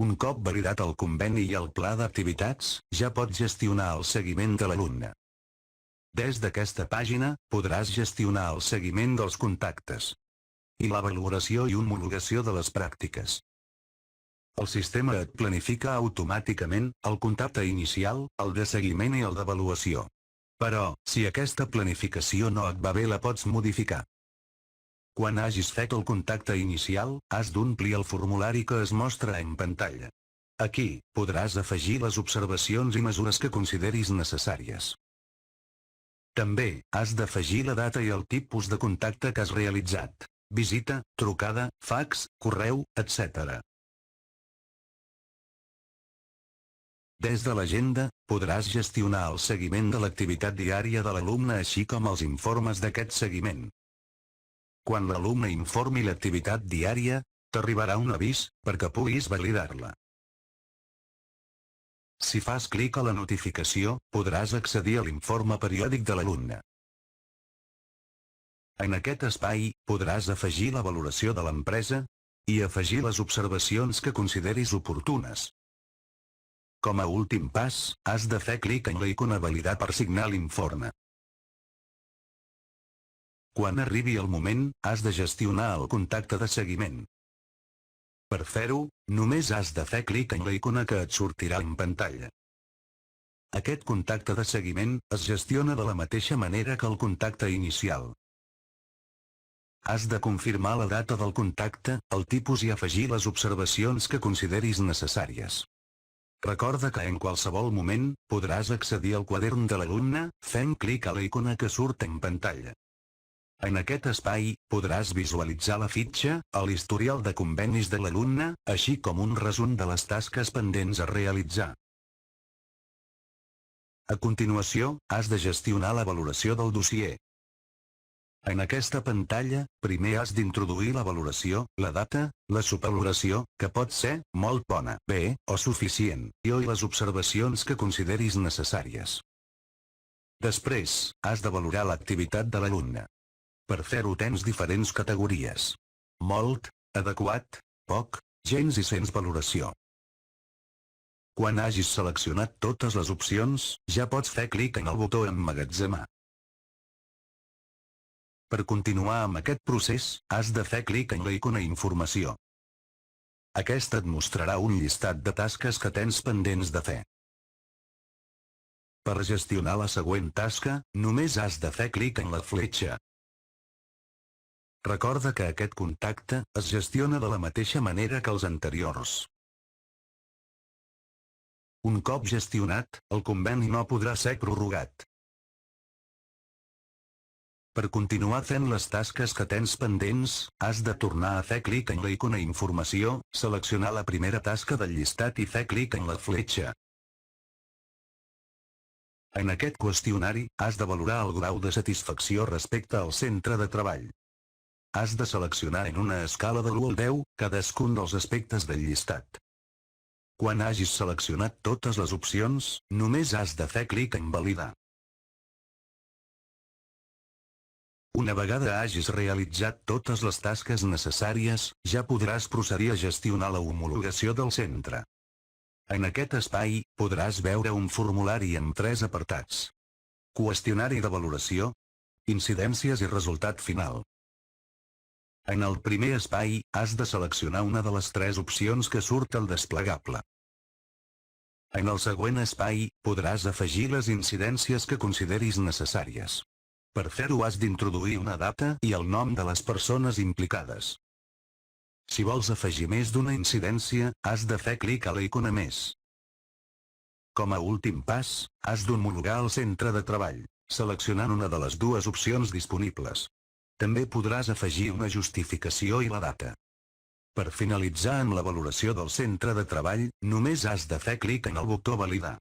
Un cop validat el conveni i el pla d'activitats, ja pots gestionar el seguiment de l'alumne. Des d'aquesta pàgina, podràs gestionar el seguiment dels contactes i la valoració i homologació de les pràctiques. El sistema et planifica automàticament el contacte inicial, el de seguiment i el d'avaluació. Però, si aquesta planificació no et va bé, la pots modificar. Quan hagis fet el contacte inicial, has d'omplir el formulari que es mostra en pantalla. Aquí, podràs afegir les observacions i mesures que consideris necessàries. També, has d'afegir la data i el tipus de contacte que has realitzat: visita, trucada, fax, correu, etc. Des de l'agenda, podràs gestionar el seguiment de l'activitat diària de l'alumne així com els informes d'aquest seguiment. Quan l'alumne informi l'activitat diària, t'arribarà un avís perquè puguis validar-la. Si fas clic a la notificació, podràs accedir a l'informe periòdic de l'alumne. En aquest espai, podràs afegir la valoració de l'empresa i afegir les observacions que consideris oportunes. Com a últim pas, has de fer clic en la icona validar per signar l'informe. Quan arribi el moment, has de gestionar el contacte de seguiment. Per fer-ho, només has de fer clic en la icona que et sortirà en pantalla. Aquest contacte de seguiment es gestiona de la mateixa manera que el contacte inicial. Has de confirmar la data del contacte, el tipus i afegir les observacions que consideris necessàries. Recorda que en qualsevol moment, podràs accedir al quadern de l'alumne, fent clic a la icona que surt en pantalla. En aquest espai, podràs visualitzar la fitxa, l'historial de convenis de l'alumne, així com un resum de les tasques pendents a realitzar. A continuació, has de gestionar la valoració del dossier. En aquesta pantalla, primer has d'introduir la valoració, la data, la subvaloració, que pot ser molt bona, bé o suficient, i les observacions que consideris necessàries. Després, has de valorar l'activitat de l'alumne. Per fer-ho tens diferents categories: molt, adequat, poc, gens i sense valoració. Quan hagis seleccionat totes les opcions, ja pots fer clic en el botó Emmagatzemar. Per continuar amb aquest procés, has de fer clic en la icona Informació. Aquesta et mostrarà un llistat de tasques que tens pendents de fer. Per gestionar la següent tasca, només has de fer clic en la fletxa. Recorda que aquest contacte es gestiona de la mateixa manera que els anteriors. Un cop gestionat, el conveni no podrà ser prorrogat. Per continuar fent les tasques que tens pendents, has de tornar a fer clic en la icona Informació, seleccionar la primera tasca del llistat i fer clic en la fletxa. En aquest qüestionari, has de valorar el grau de satisfacció respecte al centre de treball. Has de seleccionar en una escala de l'1 al 10, cadascun dels aspectes del llistat. Quan hagis seleccionat totes les opcions, només has de fer clic en Validar. Una vegada hagis realitzat totes les tasques necessàries, ja podràs procedir a gestionar la homologació del centre. En aquest espai, podràs veure un formulari amb 3 apartats: qüestionari de valoració, incidències i resultat final. En el primer espai, has de seleccionar una de les 3 opcions que surt al desplegable. En el següent espai, podràs afegir les incidències que consideris necessàries. Per fer-ho has d'introduir una data i el nom de les persones implicades. Si vols afegir més d'una incidència, has de fer clic a la icona Més. Com a últim pas, has d'homologar el centre de treball, seleccionant una de les 2 opcions disponibles. També podràs afegir una justificació i la data. Per finalitzar amb la valoració del centre de treball, només has de fer clic en el botó Validar.